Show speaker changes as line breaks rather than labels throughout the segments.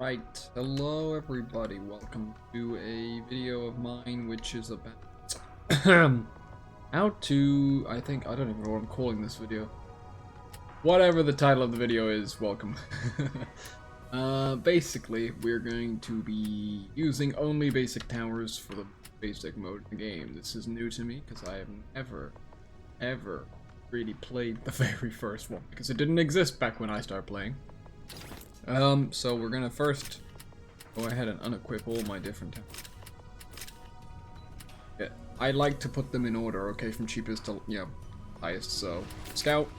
Right, hello everybody, welcome to a video of mine which is about how to, I don't even know what I'm calling this video. Whatever the title of the video is, welcome. Basically, we're going to be using only basic towers for the basic mode of the game. This is new to me because I have never, ever really played the very first one because it didn't exist back when I started playing. So we're gonna first go ahead and unequip all my different towers. Yeah, I like to put them in order, okay, from cheapest to, highest. So, Scout,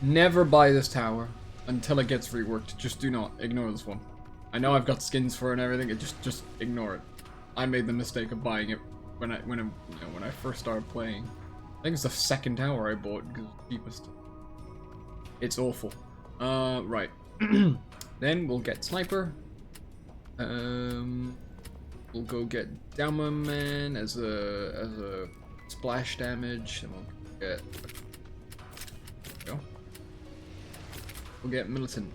never buy this tower until it gets reworked. Just do not ignore this one. I know I've got skins for it and everything. Just ignore it. I made the mistake of buying it when I first started playing. I think it's the second tower I bought because it's the cheapest. It's awful. Right. Then we'll get Sniper. We'll go get Dama Man as a splash damage, and we'll get we'll get Militant.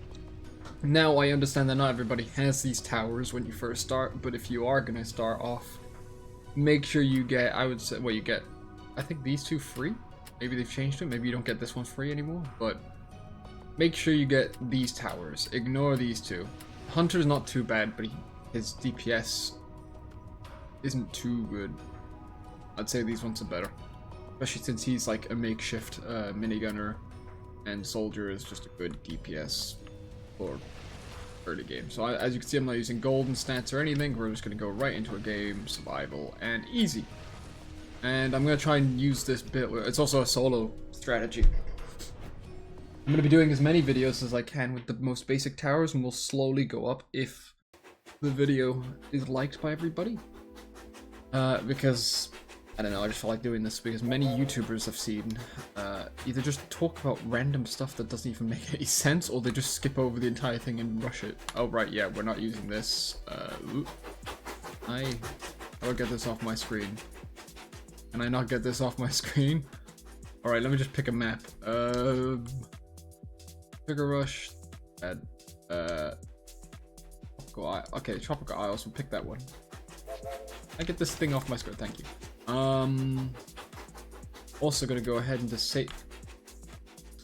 Now I understand that not everybody has these towers when you first start, but if you are gonna start off, make sure you get, I would say, well, you get, I think these two free. Maybe they've changed it. Maybe you don't get this one free anymore, but make sure you get these towers. Ignore these two. Hunter's not too bad, but his DPS isn't too good. I'd say these ones are better. Especially since he's like a makeshift minigunner, and Soldier is just a good DPS for early game. So as you can see, I'm not using golden stats or anything. We're just going to go right into a game, survival, and easy. And I'm going to try and use this bit. It's also a solo strategy. I'm going to be doing as many videos as I can with the most basic towers, and we'll slowly go up if the video is liked by everybody. Because, I don't know, I just feel like doing this because many YouTubers I've seen either just talk about random stuff that doesn't even make any sense, or they just skip over the entire thing and rush it. Oh, right, yeah, we're not using this. I'll get this off my screen. Can I not get this off my screen? Alright, let me just pick a map. Trigger Rush, okay, Tropical Isles, we'll pick that one. I get this thing off my screen, thank you. Also gonna go ahead and just say,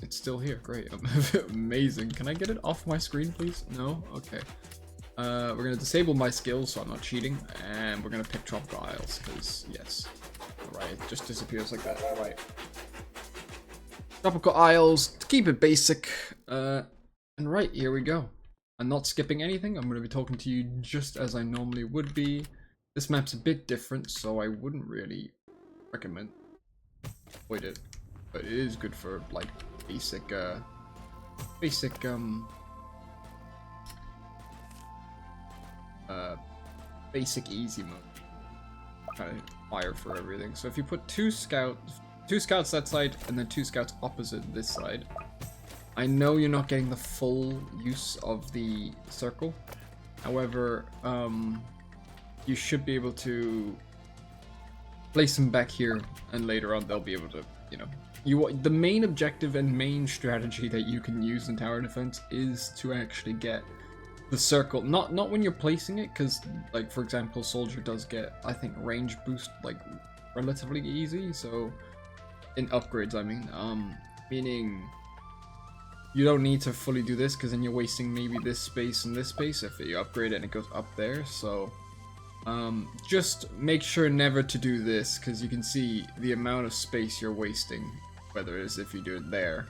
it's still here, great, amazing. Can I get it off my screen, please? No? Okay. We're gonna disable my skills so I'm not cheating, and we're gonna pick Tropical Isles, because, yes. Alright, it just disappears like that, right. Tropical Isles, to keep it basic, and right, here we go. I'm not skipping anything, I'm going to be talking to you just as I normally would be. This map's a bit different, so I wouldn't really recommend avoid it, but it is good for, like, basic easy mode. Kind of fire for everything. So if you put two scouts that side, and then two scouts opposite this side. I know you're not getting the full use of the circle. However, you should be able to place them back here, and later on they'll be able to, the main objective and main strategy that you can use in tower defense is to actually get the circle. Not when you're placing it, because, like, for example, Soldier does get, I think, range boost, like, relatively easy, so in upgrades, I mean, meaning you don't need to fully do this because then you're wasting maybe this space and this space if you upgrade it and it goes up there. So just make sure never to do this because you can see the amount of space you're wasting, whether it's if you do it there.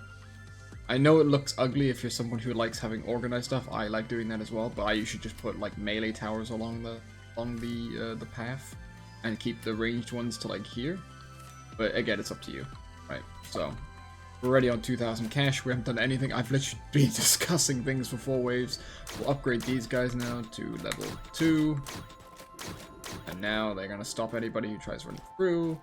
I know it looks ugly if you're someone who likes having organized stuff. I like doing that as well, but you should just put like melee towers along the path and keep the ranged ones to like here. But again, it's up to you. Right, so we're already on 2,000 cash. We haven't done anything. I've literally been discussing things for 4 waves. We'll upgrade these guys now to level 2. And now they're going to stop anybody who tries running through.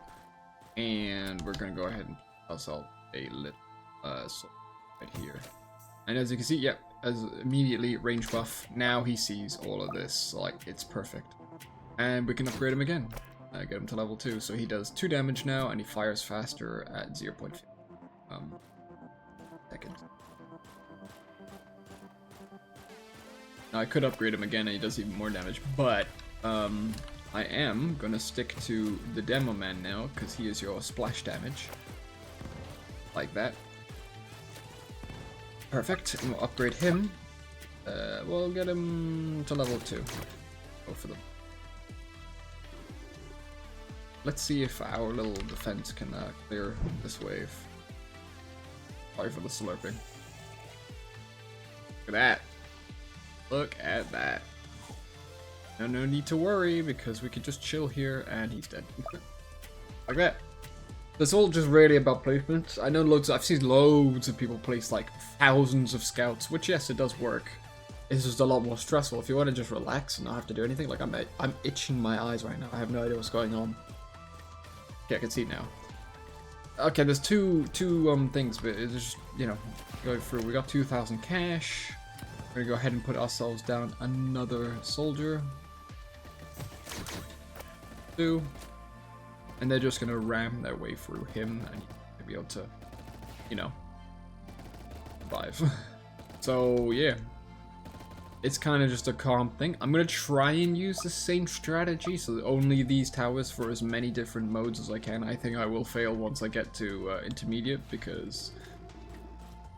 And we're going to go ahead and assault a little right here. And as you can see, yep, as immediately range buff. Now he sees all of this. So, like, it's perfect. And we can upgrade him again. Get him to level 2, so he does 2 damage now, and he fires faster at 0.5 seconds. Now, I could upgrade him again and he does even more damage, but I am gonna stick to the Demo Man now, because he is your splash damage. Like that. Perfect, and we'll upgrade him. We'll get him to level 2. Both of them. Let's see if our little defense can clear this wave. Sorry for the slurping. Look at that. Look at that. No need to worry, because we can just chill here and he's dead. Like that. It's all just really about placement. I know I've seen loads of people place like thousands of scouts, which yes, it does work. It's just a lot more stressful. If you want to just relax and not have to do anything, like I'm itching my eyes right now. I have no idea what's going on. Okay, I can see now. Okay, there's two things, but it's just, you know, going through. We got 2,000 cash. We're gonna go ahead and put ourselves down another soldier. 2. And they're just gonna ram their way through him and you'll be able to, you know, survive. So yeah, it's kind of just a calm thing. I'm gonna try and use the same strategy, so only these towers for as many different modes as I can. I think I will fail once I get to intermediate, because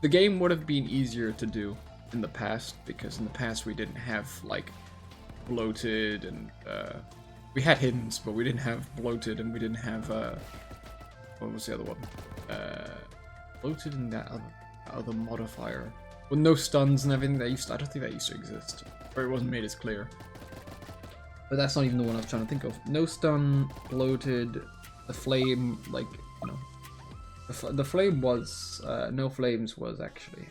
the game would have been easier to do in the past, because in the past we didn't have like bloated and we had hiddens, but we didn't have bloated, and we didn't have what was the other one? Bloated and that other modifier. With no stuns and everything, I don't think that used to exist, or it wasn't made as clear. But that's not even the one I was trying to think of. No stun, bloated, the flame, like, you know, the flame was no flames was actually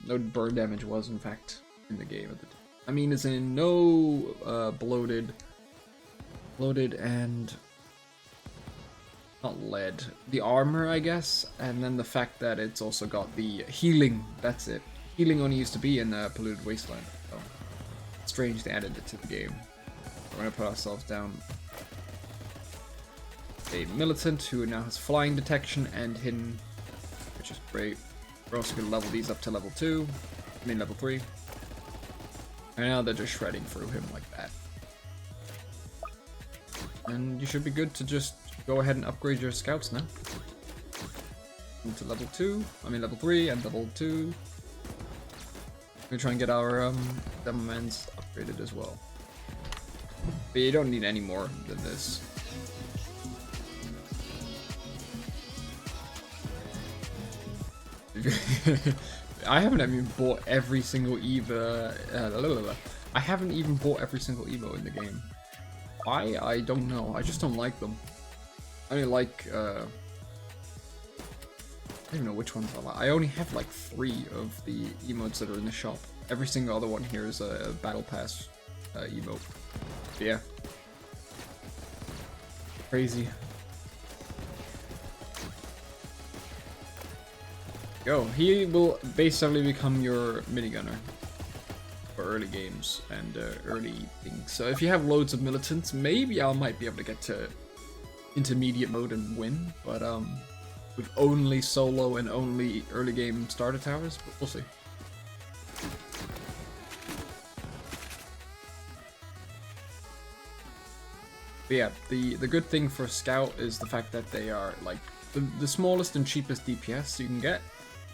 no burn damage was in fact in the game at the time. I mean, as in no bloated and not lead, the armor, I guess, and then the fact that it's also got the healing. That's it. Healing only used to be in Polluted Wasteland. So strange they added it to the game. We're gonna put ourselves down a militant who now has flying detection and hidden, which is great. We're also gonna level these up to level 2. I mean level 3. And now they're just shredding through him like that. And you should be good to just go ahead and upgrade your scouts now. Into level 2, I mean level 3 and level 2. We're gonna try and get our Demomans upgraded as well. But you don't need any more than this. I haven't even bought every single Eva. I haven't even bought every single Evo in the game. Why? I don't know. I just don't like them. I only like, I don't even know which ones I like. I only have like 3 of the emotes that are in the shop. Every single other one here is a Battle Pass emote. But yeah. Crazy. Yo, he will basically become your minigunner for early games and early things. So if you have loads of militants, maybe I might be able to get to intermediate mode and win, but with only solo and only early game starter towers, but we'll see. But yeah, the good thing for Scout is the fact that they are like the smallest and cheapest DPS you can get.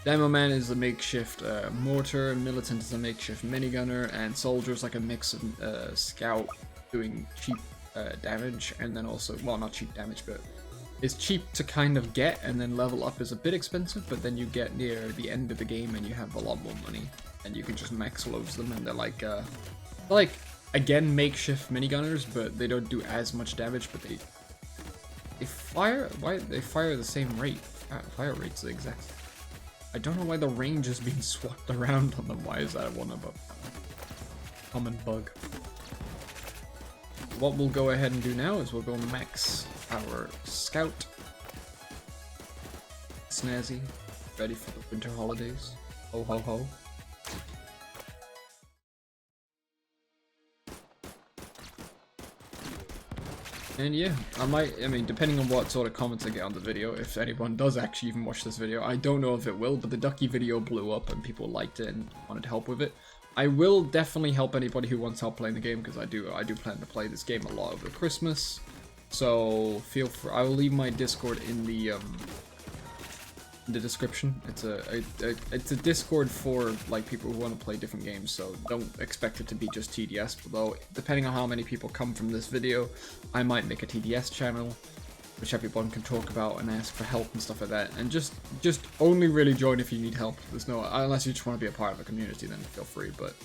Demoman is a makeshift mortar, Militant is a makeshift minigunner, and Soldier is like a mix of Scout doing cheap damage, and then also, well, not cheap damage, but it's cheap to kind of get, and then level up is a bit expensive, but then you get near the end of the game and you have a lot more money, and you can just max loads them, and they're like again, makeshift minigunners, but they don't do as much damage, but they fire, why they fire the same rate, fire rate's the exact. I don't know why the range is being swapped around on them. Why is that one of a common bug? What we'll go ahead and do now is we'll go max our Scout. Snazzy, ready for the winter holidays. Ho ho ho. And yeah, I mean, depending on what sort of comments I get on the video, if anyone does actually even watch this video, I don't know if it will, but the Ducky video blew up and people liked it and wanted help with it. I will definitely help anybody who wants help playing the game, because I do plan to play this game a lot over Christmas. So feel free. I will leave my Discord in the description. It's a Discord for like people who want to play different games, so don't expect it to be just TDS. Although depending on how many people come from this video, I might make a TDS channel, which everyone can talk about and ask for help and stuff like that. And just only really join if you need help. There's no, unless you just want to be a part of a community, then feel free. But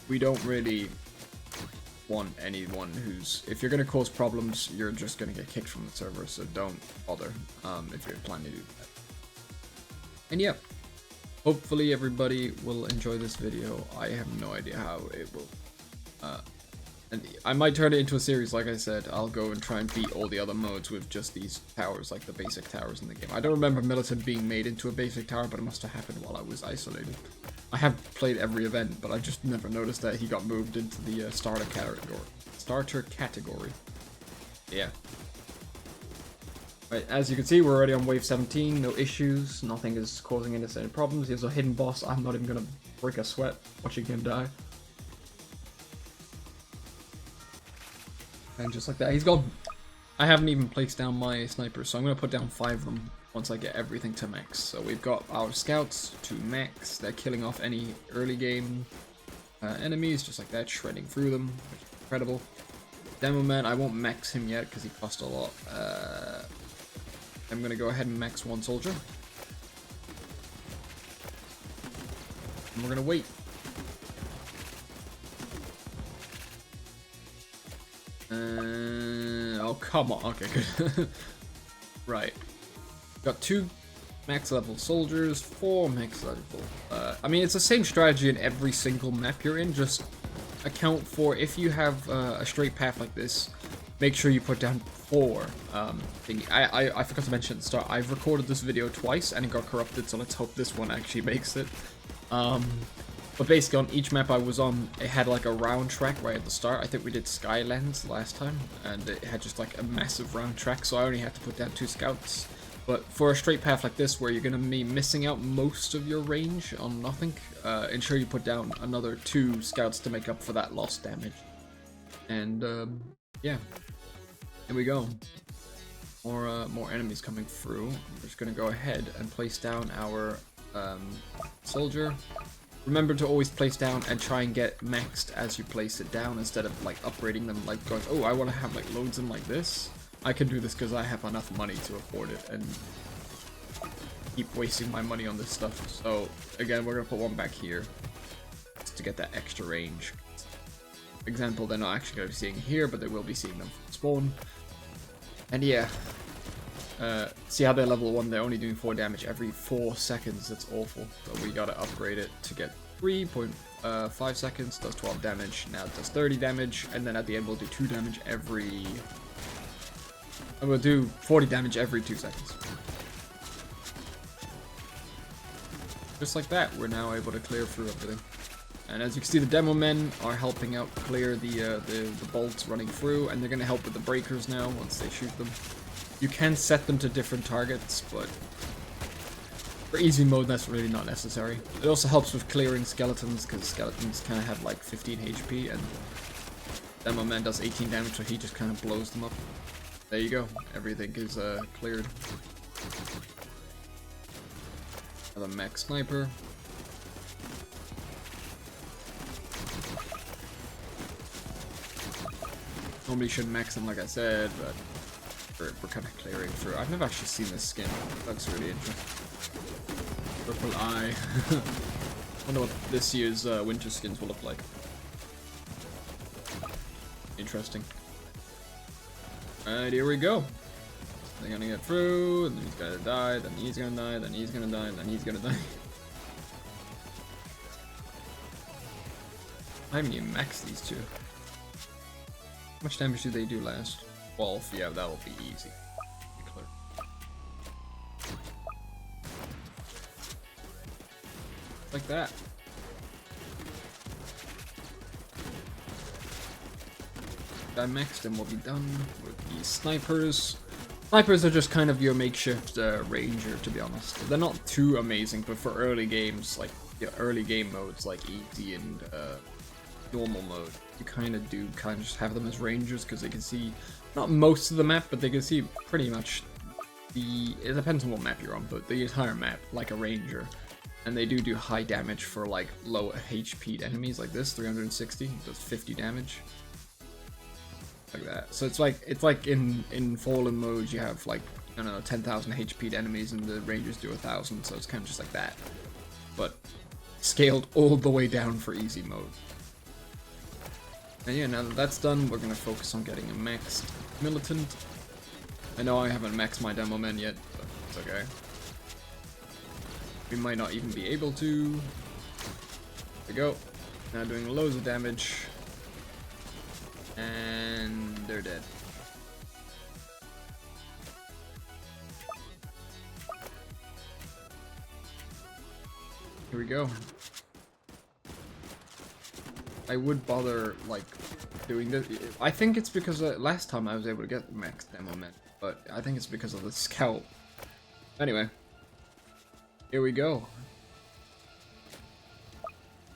we don't really want anyone who's, if you're gonna cause problems, you're just gonna get kicked from the server, so don't bother if you're planning to do that. And yeah, hopefully everybody will enjoy this video. I have no idea how it will, and I might turn it into a series. Like I said, I'll go and try and beat all the other modes with just these towers, like the basic towers in the game. I don't remember Militant being made into a basic tower, but it must have happened while I was isolated. I have played every event, but I just never noticed that he got moved into the starter category. Yeah. Right, as you can see, we're already on wave 17, no issues, nothing is causing any problems. Here's a hidden boss. I'm not even gonna break a sweat watching him die. And just like that, he's gone. I haven't even placed down my snipers, so I'm gonna put down 5 of them once I get everything to max. So we've got our scouts to max. They're killing off any early game enemies, just like that, shredding through them, which is incredible. Demo Man, I won't max him yet because he cost a lot. I'm gonna go ahead and max 1 soldier. And we're gonna wait. Oh, come on. Okay, good. Right. Got 2 max level soldiers, 4 max level. I mean, it's the same strategy in every single map you're in, just account for if you have a straight path like this, make sure you put down 4 thingy. I forgot to mention at the start, I've recorded this video twice and it got corrupted, so let's hope this one actually makes it. But basically on each map I was on, it had like a round track right at the start. I think we did Skylands last time, and it had just like a massive round track, so I only had to put down 2 scouts. But for a straight path like this, where you're going to be missing out most of your range on nothing, ensure you put down another 2 scouts to make up for that lost damage. And yeah, here we go. More enemies coming through. I'm just going to go ahead and place down our soldier. Remember to always place down and try and get maxed as you place it down, instead of like upgrading them, like going, oh, I want to have like loads in like this. I can do this because I have enough money to afford it and keep wasting my money on this stuff. So again, we're gonna put 1 back here just to get that extra range. For example, they're not actually gonna be seeing here, but they will be seeing them from spawn. And yeah, see how they're level 1, they're only doing 4 damage every 4 seconds. That's awful. So we gotta upgrade it to get 3.5 seconds, does 12 damage, now it does 30 damage, and then at the end we'll do 2 damage every... I'm gonna do 40 damage every 2 seconds. Just like that, we're now able to clear through everything. And as you can see, the demo men are helping out clear the bolts running through, and they're gonna help with the breakers now once they shoot them. You can set them to different targets, but for easy mode, that's really not necessary. It also helps with clearing skeletons, because skeletons kind of have like 15 HP, and Demo Man does 18 damage, so he just kind of blows them up. There you go. Everything is cleared. Another max sniper. Normally shouldn't max them, like I said, but we're kind of clearing through. I've never actually seen this skin. That's really interesting. Purple eye. I wonder what this year's winter skins will look like. Interesting. Alright, here we go. They're gonna get through, and then he's gonna die, then he's gonna die, then he's gonna die, then he's gonna die. I haven't even maxed these 2. How much damage do they do last? 12, yeah, that will be easy. Be clear. Like that. I maxed and we'll be done with these snipers. Snipers are just kind of your makeshift ranger, to be honest. They're not too amazing, but for early games, like early game modes like easy and normal mode, you kind of just have them as rangers because they can see not most of the map, but they can see pretty much it depends on what map you're on, but the entire map like a ranger. And they do high damage for like low HP'd enemies like this. 360 does 50 damage. Like that. So it's like in Fallen mode you have like, I don't know, 10,000 HP'd enemies and the rangers do 1,000, so it's kind of just like that. But scaled all the way down for easy mode. And yeah, now that that's done, we're gonna focus on getting a maxed militant. I know I haven't maxed my demo men yet, but it's okay. We might not even be able to. There we go. Now doing loads of damage. And they're dead. Here we go. I would bother, like, doing this. I think it's because last time I was able to get the max demo men, but I think it's because of the scout. Anyway. Here we go.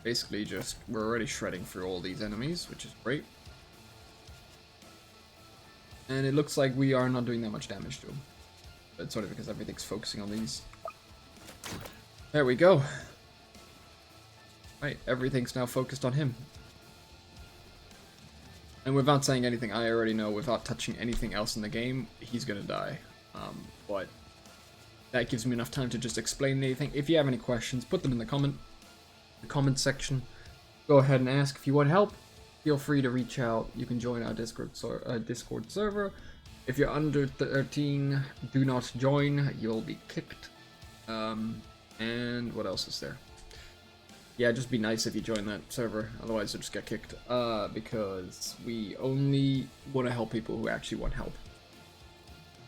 Basically just, we're already shredding through all these enemies, which is great. And it looks like we are not doing that much damage to them. But sort of because everything's focusing on these. There we go. Right, everything's now focused on him. And without saying anything, I already know without touching anything else in the game, he's gonna die. But that gives me enough time to just explain anything. If you have any questions, put them in the comment section. Go ahead and ask. If you want help, feel free to reach out. You can join our Discord server. If you're under 13, do not join. You'll be kicked. And what else is there? Yeah, just be nice if you join that server. Otherwise, you'll just get kicked. Because we only want to help people who actually want help.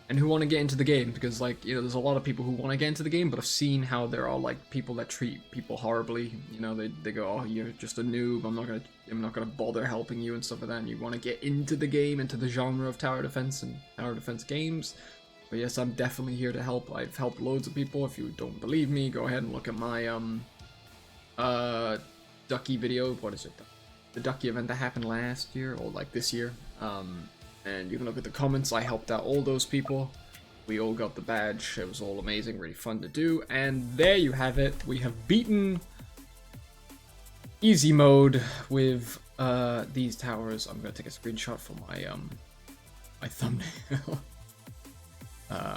And who want to get into the game, because, like, you know, there's a lot of people who want to get into the game, but I've seen how there are, like, people that treat people horribly. You know, they go, oh, you're just a noob, I'm not gonna bother helping you and stuff like that, and you want to get into the game, into the genre of tower defense and tower defense games. But yes, I'm definitely here to help. I've helped loads of people. If you don't believe me, go ahead and look at my, Ducky video. What is it? The Ducky event that happened last year, or, like, this year. And you can look at the comments. I helped out all those people. We all got the badge. It was all amazing, really fun to do. And there you have it. We have beaten easy mode with these towers. I'm gonna take a screenshot for my my thumbnail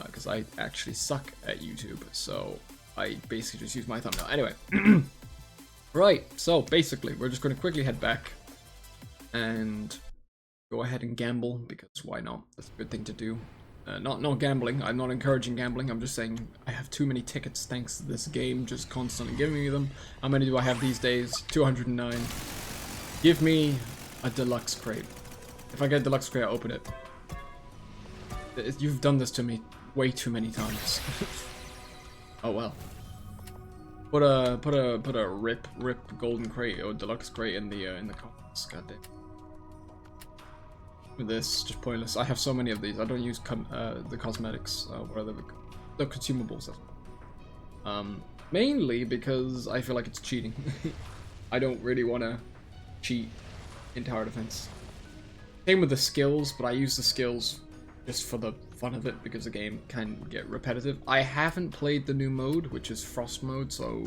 because I actually suck at YouTube. So I basically just use my thumbnail. Anyway, right. So basically, we're just gonna quickly head back and go ahead and gamble, because why not? That's a good thing to do. Not gambling. I'm not encouraging gambling. I'm just saying I have too many tickets thanks to this game just constantly giving me them. How many do I have these days? 209. Give me a deluxe crate. If I get a deluxe crate, I'll open it. You've done this to me way too many times. Oh well. Put a rip golden crate or deluxe crate in the comments. Goddamn. This just pointless. I have so many of these. I don't use the cosmetics, whatever the consumables. Mainly because I feel like it's cheating. I don't really want to cheat in tower defense. Same with the skills, but I use the skills just for the fun of it because the game can get repetitive. I haven't played the new mode, which is Frost mode, so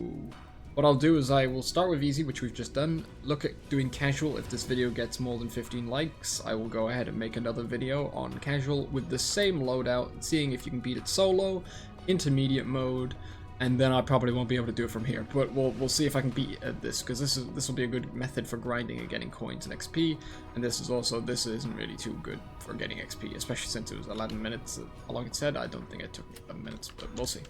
what I'll do is I will start with easy, which we've just done. Look at doing casual. If this video gets more than 15 likes, I will go ahead and make another video on casual with the same loadout, seeing if you can beat it solo, intermediate mode, and then I probably won't be able to do it from here. But we'll see if I can beat this, because this will be a good method for grinding and getting coins and XP. And this isn't really too good for getting XP, especially since it was 11 minutes. How long it said? I don't think it took 11 minutes, but we'll see.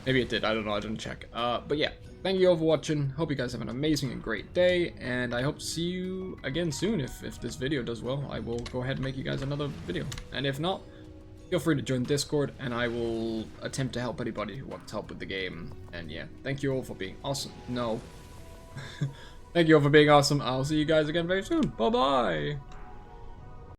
Maybe it did. I don't know. I didn't check. But yeah. Thank you all for watching. Hope you guys have an amazing and great day, and I hope to see you again soon. If this video does well, I will go ahead and make you guys another video. And if not, feel free to join Discord, and I will attempt to help anybody who wants help with the game. And yeah, thank you all for being awesome. No. Thank you all for being awesome. I'll see you guys again very soon. Bye-bye.